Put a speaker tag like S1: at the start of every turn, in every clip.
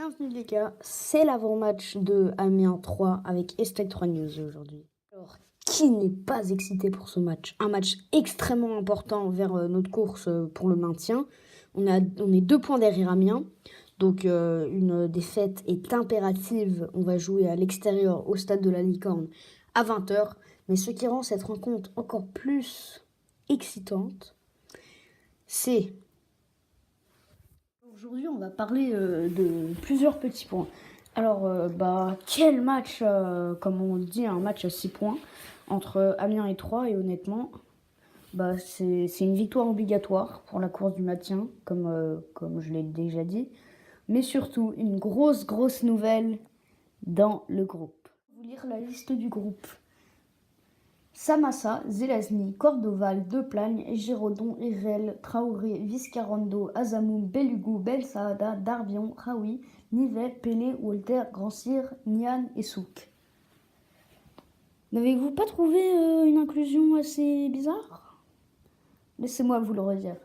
S1: Bienvenue les gars, c'est l'avant-match de Amiens 3 avec Estec 3 News aujourd'hui. Alors, qui n'est pas excité pour ce match? Un match extrêmement important vers notre course pour le maintien. On est 2 points derrière Amiens, donc une défaite est impérative. On va jouer à l'extérieur au stade de la Licorne à 20h. Mais ce qui rend cette rencontre encore plus excitante, c'est... Aujourd'hui, on va parler de plusieurs petits points. Alors, quel match, comme on dit, un match à 6 points entre Amiens et Troyes. Et honnêtement, c'est une victoire obligatoire pour la course du maintien, comme je l'ai déjà dit. Mais surtout, une grosse nouvelle dans le groupe. Je vais vous lire la liste du groupe. Samassa, Zelazny, Cordoval, Deplagne, Giraudon, Irel, Traoré, Viscarando, Azamoum, Belugou, Belsaada, Darbion, Raoui, Nivet, Pelé, Walter, Grand-Cyr, Nian et Souk. N'avez-vous pas trouvé une inclusion assez bizarre? Laissez-moi vous le redire.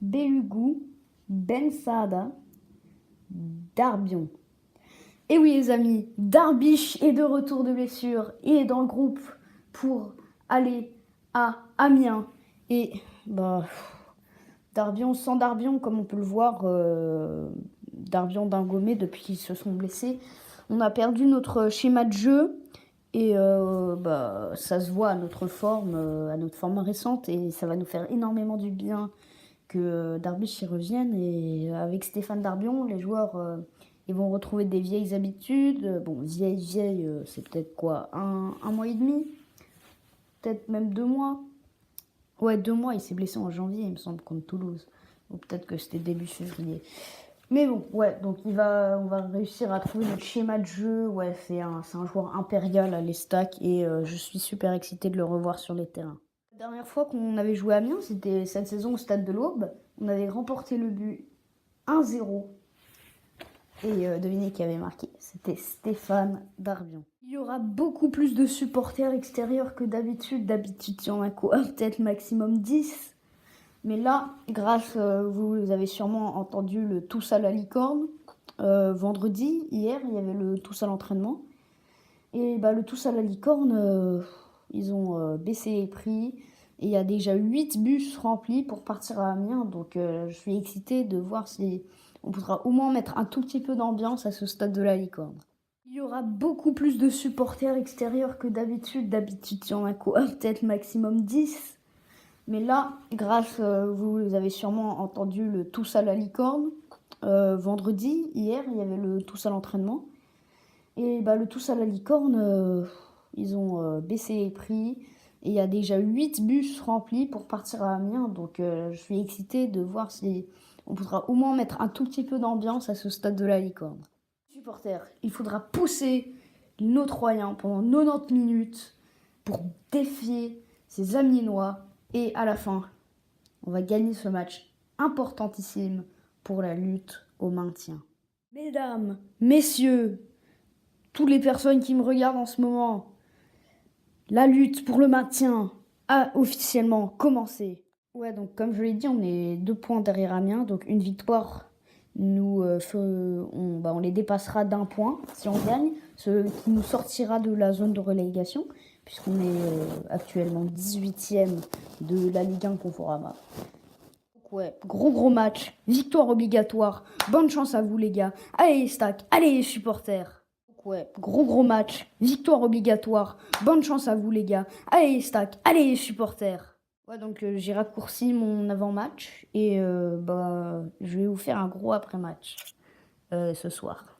S1: Belugou, Belsaada, Darbion. Et oui les amis, Darbiche est de retour de blessure. Il est dans le groupe pour aller à Amiens. Et Darbion, sans Darbion, comme on peut le voir, Darbion Dingomé, depuis qu'ils se sont blessés, on a perdu notre schéma de jeu. Et ça se voit à notre forme récente. Et ça va nous faire énormément du bien que Darbiche y revienne. Et avec Stéphane Darbion, les joueurs... ils vont retrouver des vieilles habitudes. Bon, vieilles, c'est peut-être quoi, un mois et demi? Peut-être même 2 mois. Ouais, 2 mois, il s'est blessé en janvier, il me semble, contre Toulouse. Ou peut-être que c'était début février. Mais bon, ouais, donc on va réussir à trouver notre schéma de jeu. Ouais, c'est un joueur impérial à l'Estac et je suis super excitée de le revoir sur les terrains. La dernière fois qu'on avait joué à Amiens, c'était cette saison au Stade de l'Aube. On avait remporté le but 1-0. Et devinez qui avait marqué, c'était Stéphane Darbion. Il y aura beaucoup plus de supporters extérieurs que d'habitude. D'habitude, il y en a quoi? Peut-être maximum 10. Mais là, vous avez sûrement entendu le Tous à la Licorne. Vendredi, hier, il y avait le Tous à l'entraînement. Et le Tous à la Licorne, ils ont baissé les prix. Et il y a déjà 8 bus remplis pour partir à Amiens. Donc je suis excitée de voir si on pourra au moins mettre un tout petit peu d'ambiance à ce stade de la Licorne. Il y aura beaucoup plus de supporters extérieurs que d'habitude. D'habitude, il y en a quoi? Peut-être maximum 10. Mais là, vous avez sûrement entendu le Tous à la Licorne. Vendredi, hier, il y avait le Tous à l'entraînement. Et le Tous à la Licorne, ils ont baissé les prix. Et il y a déjà 8 bus remplis pour partir à Amiens. Donc je suis excitée de voir si on pourra au moins mettre un tout petit peu d'ambiance à ce stade de la Licorne. Supporters, il faudra pousser nos Troyens pendant 90 minutes pour défier ces Amiénois. Et à la fin, on va gagner ce match importantissime pour la lutte au maintien. Mesdames, messieurs, toutes les personnes qui me regardent en ce moment, la lutte pour le maintien a officiellement commencé. Ouais, donc comme je l'ai dit, on est 2 points derrière Amiens, donc une victoire, on les dépassera d'1 point si on gagne, ce qui nous sortira de la zone de relégation, puisqu'on est actuellement 18e de la Ligue 1 Conforama. Donc ouais, gros match, victoire obligatoire, bonne chance à vous les gars, allez Stack, allez les supporters. Ouais, gros match, victoire obligatoire, bonne chance à vous les gars, allez Stack, allez les supporters. Ouais, donc j'ai raccourci mon avant-match et je vais vous faire un gros après-match ce soir.